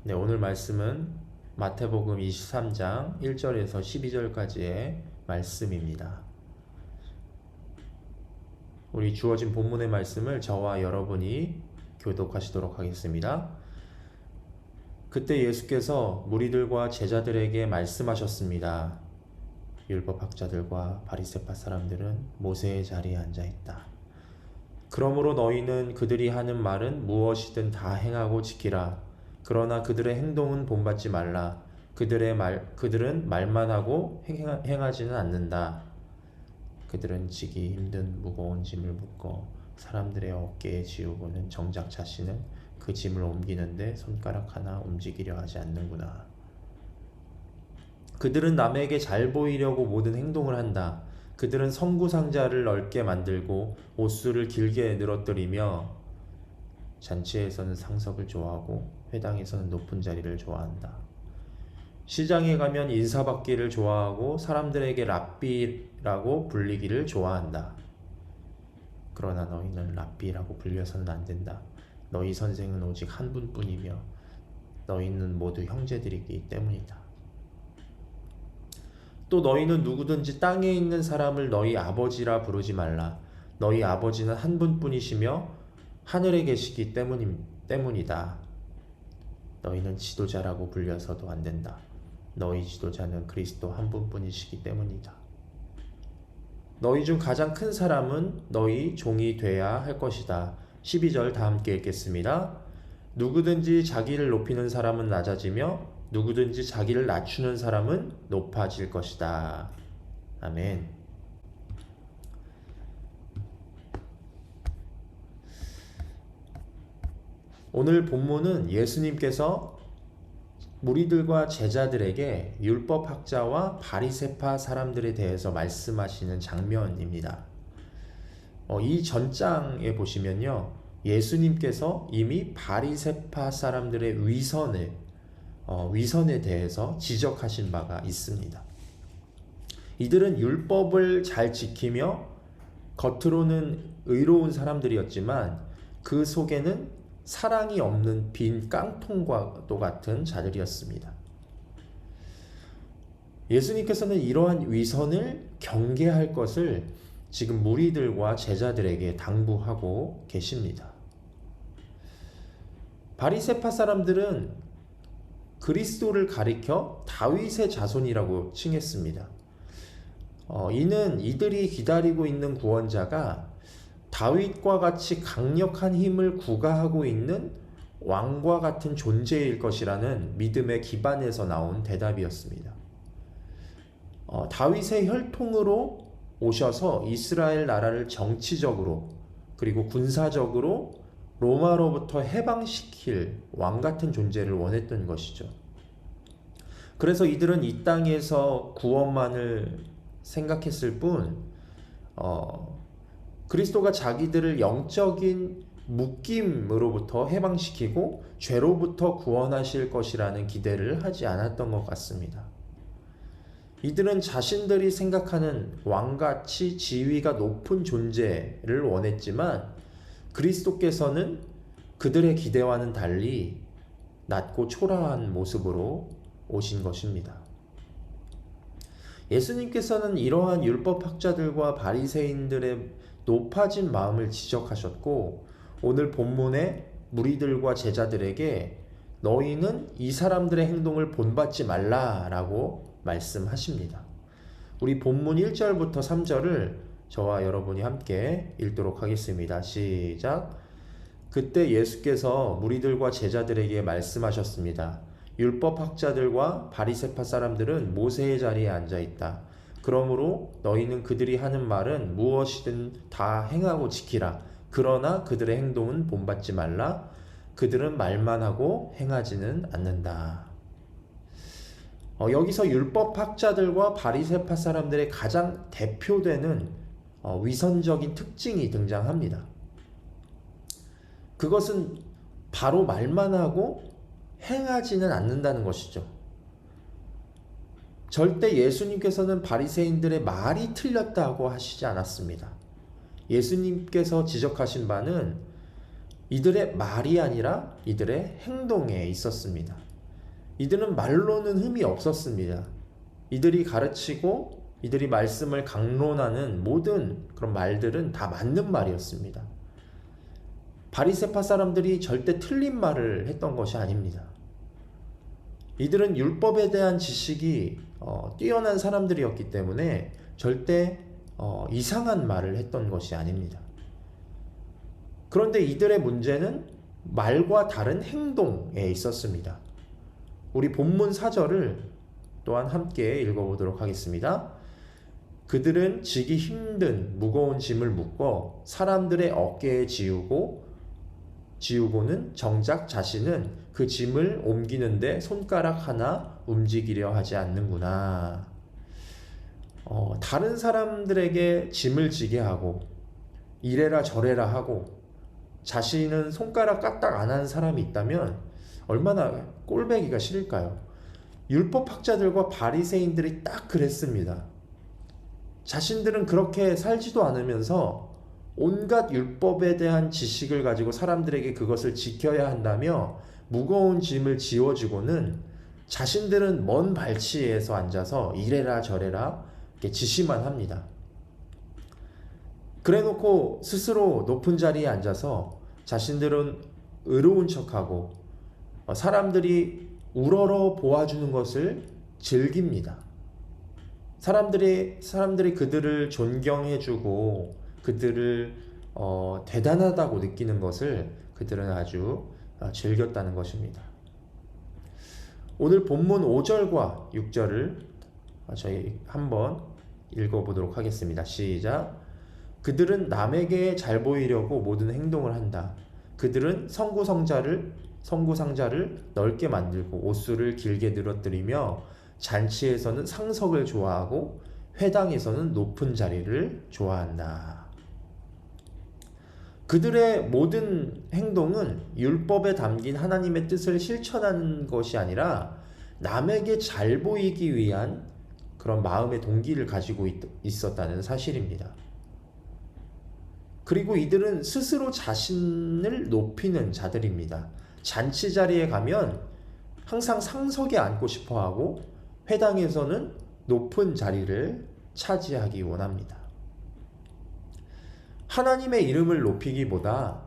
네, 오늘 말씀은 마태복음 23장 1절에서 12절까지의 말씀입니다. 우리 주어진 본문의 말씀을 저와 여러분이 교독하시도록 하겠습니다. 그때 예수께서 무리들과 제자들에게 말씀하셨습니다. 율법학자들과 바리새파 사람들은 모세의 자리에 앉아 있다. 그러므로 너희는 그들이 하는 말은 무엇이든 다 행하고 지키라. 그러나 그들의 행동은 본받지 말라. 그들은 말만 하고 행하지는 않는다. 그들은 지기 힘든 무거운 짐을 묶어 사람들의 어깨에 지우고는 정작 자신은 그 짐을 옮기는데 손가락 하나 움직이려 하지 않는구나. 그들은 남에게 잘 보이려고 모든 행동을 한다. 그들은 성구상자를 넓게 만들고 옷수를 길게 늘어뜨리며 잔치에서는 상석을 좋아하고 회당에서는 높은 자리를 좋아한다. 시장에 가면 인사받기를 좋아하고 사람들에게 랍비라고 불리기를 좋아한다. 그러나 너희는 랍비라고 불려서는 안 된다. 너희 선생은 오직 한 분뿐이며 너희는 모두 형제들이기 때문이다. 또 너희는 누구든지 땅에 있는 사람을 너희 아버지라 부르지 말라. 너희 아버지는 한 분뿐이시며 하늘에 계시기 때문이다. 너희는 지도자라고 불려서도 안 된다. 너희 지도자는 그리스도 한 분뿐이시기 때문이다. 너희 중 가장 큰 사람은 너희 종이 돼야 할 것이다. 12절 다 함께 읽겠습니다. 누구든지 자기를 높이는 사람은 낮아지며 누구든지 자기를 낮추는 사람은 높아질 것이다. 아멘. 오늘 본문은 예수님께서 무리들과 제자들에게 율법학자와 바리새파 사람들에 대해서 말씀하시는 장면입니다. 이 전장에 보시면요, 예수님께서 이미 바리새파 사람들의 위선에 대해서 지적하신 바가 있습니다. 이들은 율법을 잘 지키며 겉으로는 의로운 사람들이었지만 그 속에는 사랑이 없는 빈 깡통과도 같은 자들이었습니다. 예수님께서는 이러한 위선을 경계할 것을 지금 무리들과 제자들에게 당부하고 계십니다. 바리새파 사람들은 그리스도를 가리켜 다윗의 자손이라고 칭했습니다. 이는 이들이 기다리고 있는 구원자가 다윗과 같이 강력한 힘을 구가하고 있는 왕과 같은 존재일 것이라는 믿음의 기반에서 나온 대답이었습니다. 다윗의 혈통으로 오셔서 이스라엘 나라를 정치적으로 그리고 군사적으로 로마로부터 해방시킬 왕 같은 존재를 원했던 것이죠. 그래서 이들은 이 땅에서 구원만을 생각했을 뿐 그리스도가 자기들을 영적인 묶임으로부터 해방시키고 죄로부터 구원하실 것이라는 기대를 하지 않았던 것 같습니다. 이들은 자신들이 생각하는 왕같이 지위가 높은 존재를 원했지만 그리스도께서는 그들의 기대와는 달리 낮고 초라한 모습으로 오신 것입니다. 예수님께서는 이러한 율법학자들과 바리새인들의 높아진 마음을 지적하셨고 오늘 본문의 무리들과 제자들에게 너희는 이 사람들의 행동을 본받지 말라라고 말씀하십니다. 우리 본문 1절부터 3절을 저와 여러분이 함께 읽도록 하겠습니다. 시작. 그때 예수께서 무리들과 제자들에게 말씀하셨습니다. 율법학자들과 바리새파 사람들은 모세의 자리에 앉아 있다. 그러므로 너희는 그들이 하는 말은 무엇이든 다 행하고 지키라. 그러나 그들의 행동은 본받지 말라. 그들은 말만 하고 행하지는 않는다. 여기서 율법학자들과 바리새파 사람들의 가장 대표되는 위선적인 특징이 등장합니다. 그것은 바로 말만 하고 행하지는 않는다는 것이죠. 절대 예수님께서는 바리새인들의 말이 틀렸다고 하시지 않았습니다. 예수님께서 지적하신 바는 이들의 말이 아니라 이들의 행동에 있었습니다. 이들은 말로는 흠이 없었습니다. 이들이 가르치고 이들이 말씀을 강론하는 모든 그런 말들은 다 맞는 말이었습니다. 바리새파 사람들이 절대 틀린 말을 했던 것이 아닙니다. 이들은 율법에 대한 지식이 뛰어난 사람들이었기 때문에 절대 이상한 말을 했던 것이 아닙니다. 그런데 이들의 문제는 말과 다른 행동에 있었습니다. 우리 본문 4절을 또한 함께 읽어보도록 하겠습니다. 그들은 지기 힘든 무거운 짐을 묶어 사람들의 어깨에 지우고는 정작 자신은 그 짐을 옮기는데 손가락 하나 움직이려 하지 않는구나. 다른 사람들에게 짐을 지게 하고 이래라 저래라 하고 자신은 손가락 까딱 안 하는 사람이 있다면 얼마나 꼴배기가 싫을까요? 율법학자들과 바리새인들이 딱 그랬습니다. 자신들은 그렇게 살지도 않으면서 온갖 율법에 대한 지식을 가지고 사람들에게 그것을 지켜야 한다며 무거운 짐을 지워주고는 자신들은 먼 발치에서 앉아서 이래라 저래라 이렇게 지시만 합니다. 그래놓고 스스로 높은 자리에 앉아서 자신들은 의로운 척하고 사람들이 우러러 보아주는 것을 즐깁니다. 사람들이 그들을 존경해주고 그들을 대단하다고 느끼는 것을 그들은 아주 즐겼다는 것입니다. 오늘 본문 5절과 6절을 저희 한번 읽어보도록 하겠습니다. 시작. 그들은 남에게 잘 보이려고 모든 행동을 한다. 그들은 성구상자를 넓게 만들고 옷수를 길게 늘어뜨리며 잔치에서는 상석을 좋아하고 회당에서는 높은 자리를 좋아한다. 그들의 모든 행동은 율법에 담긴 하나님의 뜻을 실천하는 것이 아니라 남에게 잘 보이기 위한 그런 마음의 동기를 가지고 있었다는 사실입니다. 그리고 이들은 스스로 자신을 높이는 자들입니다. 잔치 자리에 가면 항상 상석에 앉고 싶어 하고 회당에서는 높은 자리를 차지하기 원합니다. 하나님의 이름을 높이기보다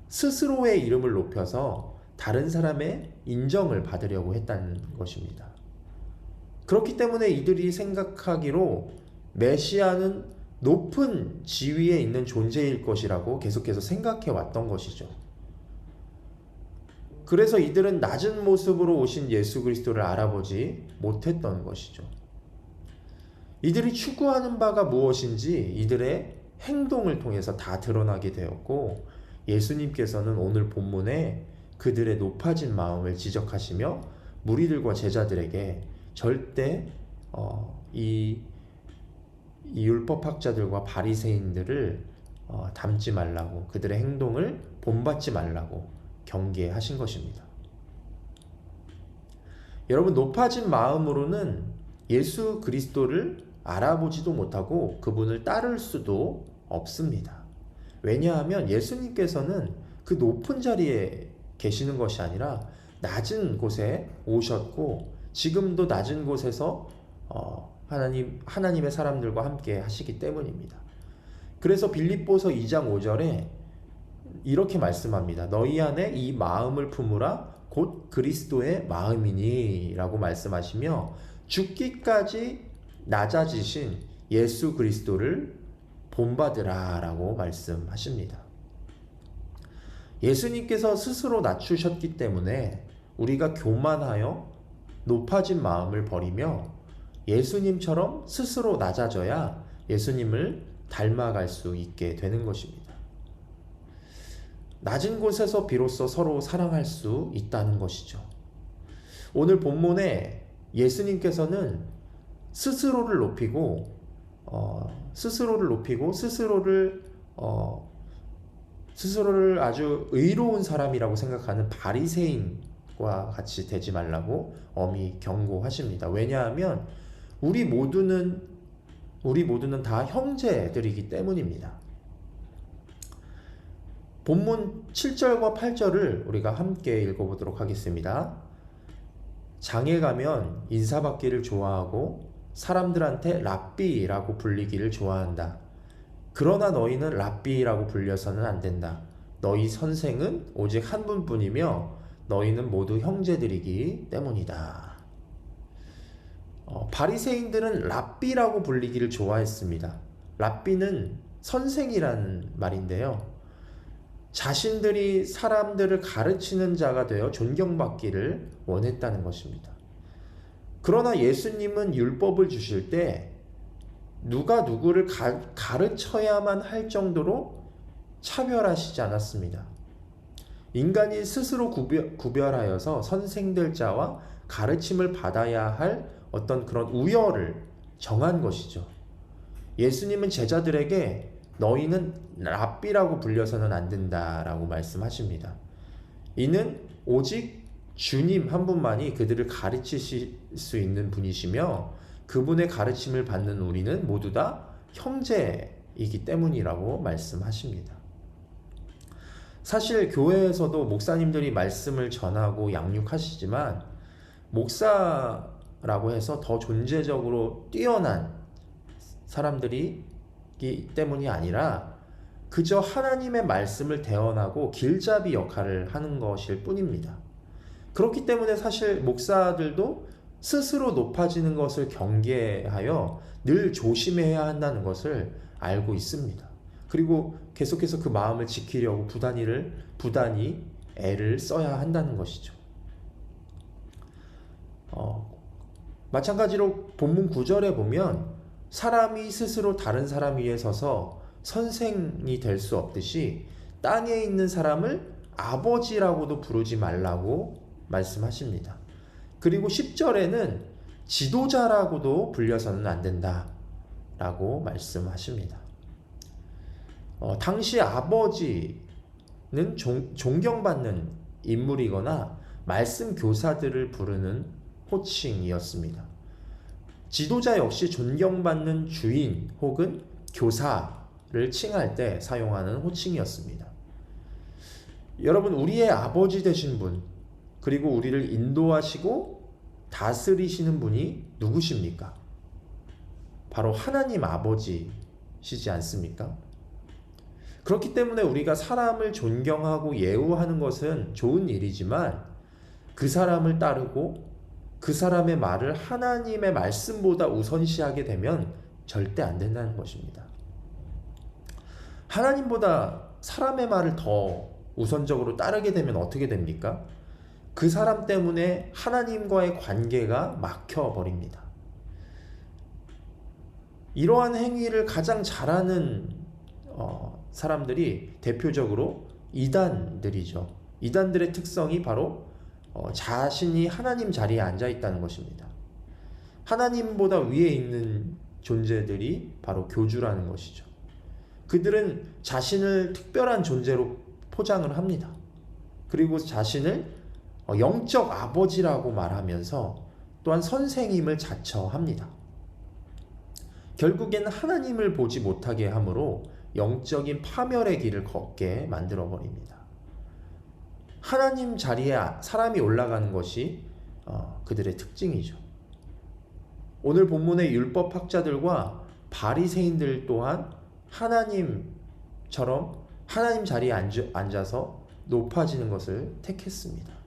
스스로의 이름을 높여서 다른 사람의 인정을 받으려고 했다는 것입니다. 그렇기 때문에 이들이 생각하기로 메시아는 높은 지위에 있는 존재일 것이라고 계속해서 생각해 왔던 것이죠. 그래서 이들은 낮은 모습으로 오신 예수 그리스도를 알아보지 못했던 것이죠. 이들이 추구하는 바가 무엇인지 이들의 행동을 통해서 다 드러나게 되었고, 예수님께서는 오늘 본문에 그들의 높아진 마음을 지적하시며 무리들과 제자들에게 절대 이 율법학자들과 바리새인들을 닮지 말라고, 그들의 행동을 본받지 말라고 경계하신 것입니다. 여러분, 높아진 마음으로는 예수 그리스도를 알아보지도 못하고 그분을 따를 수도 없습니다. 왜냐하면 예수님께서는 그 높은 자리에 계시는 것이 아니라 낮은 곳에 오셨고 지금도 낮은 곳에서 하나님의 사람들과 함께 하시기 때문입니다. 그래서 빌립보서 2장 5절에 이렇게 말씀합니다. 너희 안에 이 마음을 품으라 곧 그리스도의 마음이니 라고 말씀하시며 죽기까지 낮아지신 예수 그리스도를 본받으라 라고 말씀하십니다. 예수님께서 스스로 낮추셨기 때문에 우리가 교만하여 높아진 마음을 버리며 예수님처럼 스스로 낮아져야 예수님을 닮아갈 수 있게 되는 것입니다. 낮은 곳에서 비로소 서로 사랑할 수 있다는 것이죠. 오늘 본문에 예수님께서는 스스로를 높이고 스스로를 아주 의로운 사람이라고 생각하는 바리새인과 같이 되지 말라고 엄히 경고하십니다. 왜냐하면 우리 모두는 다 형제들이기 때문입니다. 본문 7절과 8절을 우리가 함께 읽어보도록 하겠습니다. 장에 가면 인사받기를 좋아하고 사람들한테 랍비라고 불리기를 좋아한다. 그러나 너희는 랍비라고 불려서는 안 된다. 너희 선생은 오직 한 분뿐이며 너희는 모두 형제들이기 때문이다. 바리새인들은 랍비라고 불리기를 좋아했습니다. 랍비는 선생이라는 말인데요. 자신들이 사람들을 가르치는 자가 되어 존경받기를 원했다는 것입니다. 그러나 예수님은 율법을 주실 때 누가 누구를 가르쳐야만 할 정도로 차별하시지 않았습니다. 인간이 스스로 구별하여서 선생될 자와 가르침을 받아야 할 어떤 그런 우열을 정한 것이죠. 예수님은 제자들에게 너희는 랍비라고 불려서는 안 된다라고 말씀하십니다. 이는 오직 주님 한 분만이 그들을 가르치실 수 있는 분이시며 그분의 가르침을 받는 우리는 모두 다 형제이기 때문이라고 말씀하십니다. 사실 교회에서도 목사님들이 말씀을 전하고 양육하시지만 목사라고 해서 더 존재적으로 뛰어난 사람들이기 때문이 아니라 그저 하나님의 말씀을 대언하고 길잡이 역할을 하는 것일 뿐입니다. 그렇기 때문에 사실 목사들도 스스로 높아지는 것을 경계하여 늘 조심해야 한다는 것을 알고 있습니다. 그리고 계속해서 그 마음을 지키려고 부단히 애를 써야 한다는 것이죠. 마찬가지로 본문 9절에 보면 사람이 스스로 다른 사람 위에 서서 선생이 될 수 없듯이 땅에 있는 사람을 아버지라고도 부르지 말라고 말씀하십니다. 그리고 10절에는 지도자라고도 불려서는 안 된다라고 말씀하십니다. 당시 아버지는 존경받는 인물이거나 말씀 교사들을 부르는 호칭이었습니다. 지도자 역시 존경받는 주인 혹은 교사를 칭할 때 사용하는 호칭이었습니다. 여러분, 우리의 아버지 되신 분, 그리고 우리를 인도하시고 다스리시는 분이 누구십니까? 바로 하나님 아버지시지 않습니까? 그렇기 때문에 우리가 사람을 존경하고 예우하는 것은 좋은 일이지만 그 사람을 따르고 그 사람의 말을 하나님의 말씀보다 우선시하게 되면 절대 안 된다는 것입니다. 하나님보다 사람의 말을 더 우선적으로 따르게 되면 어떻게 됩니까? 그 사람 때문에 하나님과의 관계가 막혀버립니다. 이러한 행위를 가장 잘하는 사람들이 대표적으로 이단들이죠. 이단들의 특성이 바로 자신이 하나님 자리에 앉아 있다는 것입니다. 하나님보다 위에 있는 존재들이 바로 교주라는 것이죠. 그들은 자신을 특별한 존재로 포장을 합니다. 그리고 자신을 영적 아버지라고 말하면서 또한 선생님을 자처합니다. 결국에는 하나님을 보지 못하게 하므로 영적인 파멸의 길을 걷게 만들어버립니다. 하나님 자리에 사람이 올라가는 것이 그들의 특징이죠. 오늘 본문의 율법학자들과 바리새인들 또한 하나님처럼 하나님 자리에 앉아서 높아지는 것을 택했습니다.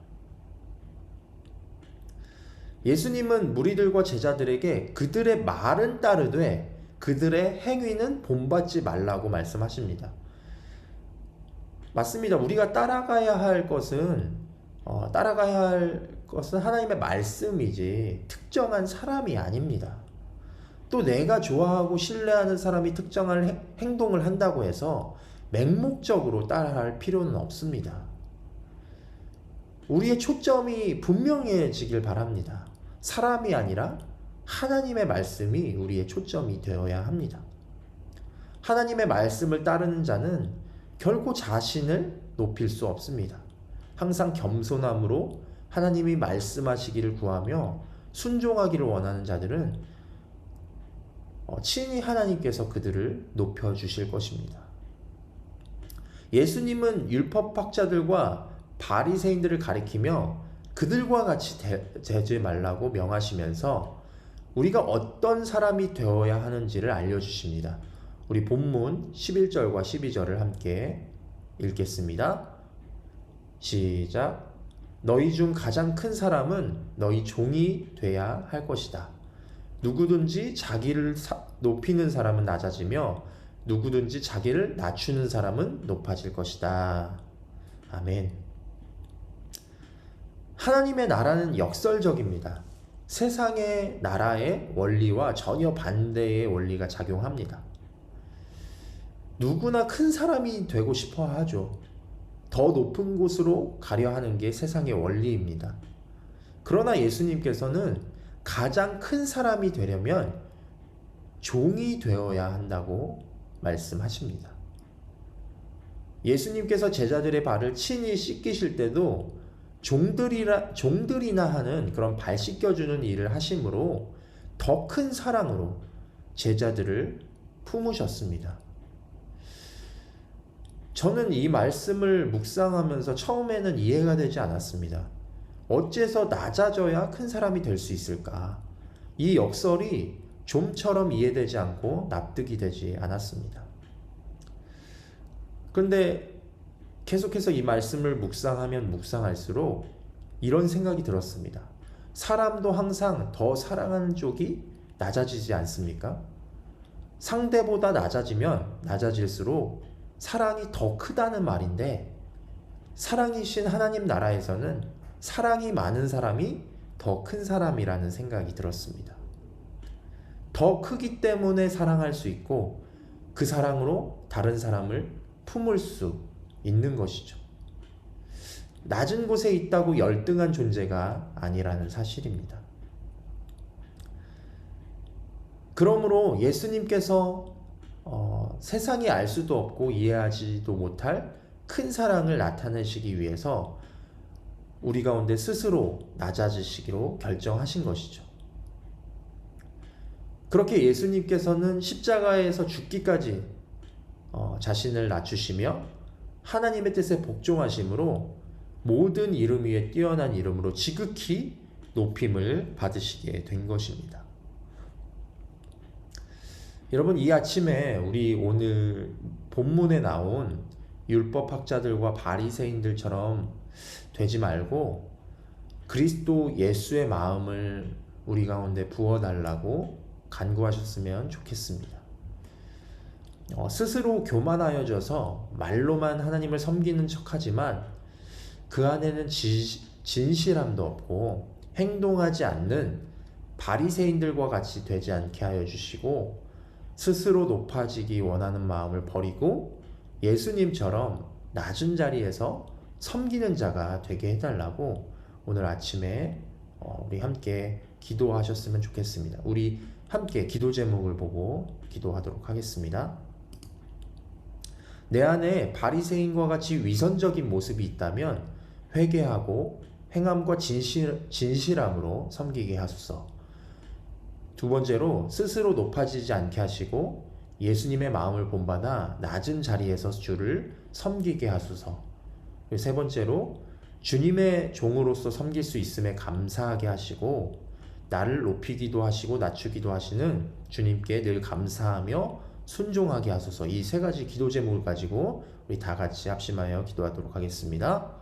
예수님은 무리들과 제자들에게 그들의 말은 따르되 그들의 행위는 본받지 말라고 말씀하십니다. 맞습니다. 우리가 따라가야 할 것은 하나님의 말씀이지 특정한 사람이 아닙니다. 또 내가 좋아하고 신뢰하는 사람이 특정한 행동을 한다고 해서 맹목적으로 따라할 필요는 없습니다. 우리의 초점이 분명해지길 바랍니다. 사람이 아니라 하나님의 말씀이 우리의 초점이 되어야 합니다. 하나님의 말씀을 따르는 자는 결코 자신을 높일 수 없습니다. 항상 겸손함으로 하나님이 말씀하시기를 구하며 순종하기를 원하는 자들은 친히 하나님께서 그들을 높여주실 것입니다. 예수님은 율법학자들과 바리새인들을 가리키며 그들과 같이 되지 말라고 명하시면서 우리가 어떤 사람이 되어야 하는지를 알려주십니다. 우리 본문 11절과 12절을 함께 읽겠습니다. 시작. 너희 중 가장 큰 사람은 너희 종이 돼야 할 것이다. 누구든지 자기를 높이는 사람은 낮아지며 누구든지 자기를 낮추는 사람은 높아질 것이다. 아멘. 하나님의 나라는 역설적입니다. 세상의 나라의 원리와 전혀 반대의 원리가 작용합니다. 누구나 큰 사람이 되고 싶어 하죠. 더 높은 곳으로 가려 하는 게 세상의 원리입니다. 그러나 예수님께서는 가장 큰 사람이 되려면 종이 되어야 한다고 말씀하십니다. 예수님께서 제자들의 발을 친히 씻기실 때도 종들이나 하는 그런 발 씻겨주는 일을 하심으로 더 큰 사랑으로 제자들을 품으셨습니다. 저는 이 말씀을 묵상하면서 처음에는 이해가 되지 않았습니다. 어째서 낮아져야 큰 사람이 될 수 있을까? 이 역설이 좀처럼 이해되지 않고 납득이 되지 않았습니다. 그런데 계속해서 이 말씀을 묵상하면 묵상할수록 이런 생각이 들었습니다. 사람도 항상 더 사랑하는 쪽이 낮아지지 않습니까? 상대보다 낮아지면 낮아질수록 사랑이 더 크다는 말인데, 사랑이신 하나님 나라에서는 사랑이 많은 사람이 더 큰 사람이라는 생각이 들었습니다. 더 크기 때문에 사랑할 수 있고 그 사랑으로 다른 사람을 품을 수 있는 것이죠. 낮은 곳에 있다고 열등한 존재가 아니라는 사실입니다. 그러므로 예수님께서 세상이 알 수도 없고 이해하지도 못할 큰 사랑을 나타내시기 위해서 우리 가운데 스스로 낮아지시기로 결정하신 것이죠. 그렇게 예수님께서는 십자가에서 죽기까지 자신을 낮추시며 하나님의 뜻에 복종하심으로 모든 이름 위에 뛰어난 이름으로 지극히 높임을 받으시게 된 것입니다. 여러분, 이 아침에 우리 오늘 본문에 나온 율법학자들과 바리새인들처럼 되지 말고 그리스도 예수의 마음을 우리 가운데 부어달라고 간구하셨으면 좋겠습니다. 스스로 교만하여져서 말로만 하나님을 섬기는 척하지만 그 안에는 진실함도 없고 행동하지 않는 바리새인들과 같이 되지 않게 하여 주시고, 스스로 높아지기 원하는 마음을 버리고 예수님처럼 낮은 자리에서 섬기는 자가 되게 해달라고 오늘 아침에 우리 함께 기도하셨으면 좋겠습니다. 우리 함께 기도 제목을 보고 기도하도록 하겠습니다. 내 안에 바리새인과 같이 위선적인 모습이 있다면 회개하고 행함과 진실함으로 섬기게 하소서. 두 번째로, 스스로 높아지지 않게 하시고 예수님의 마음을 본받아 낮은 자리에서 주를 섬기게 하소서. 세 번째로, 주님의 종으로서 섬길 수 있음에 감사하게 하시고 나를 높이기도 하시고 낮추기도 하시는 주님께 늘 감사하며 순종하게 하소서. 이 세 가지 기도 제목을 가지고 우리 다 같이 합심하여 기도하도록 하겠습니다.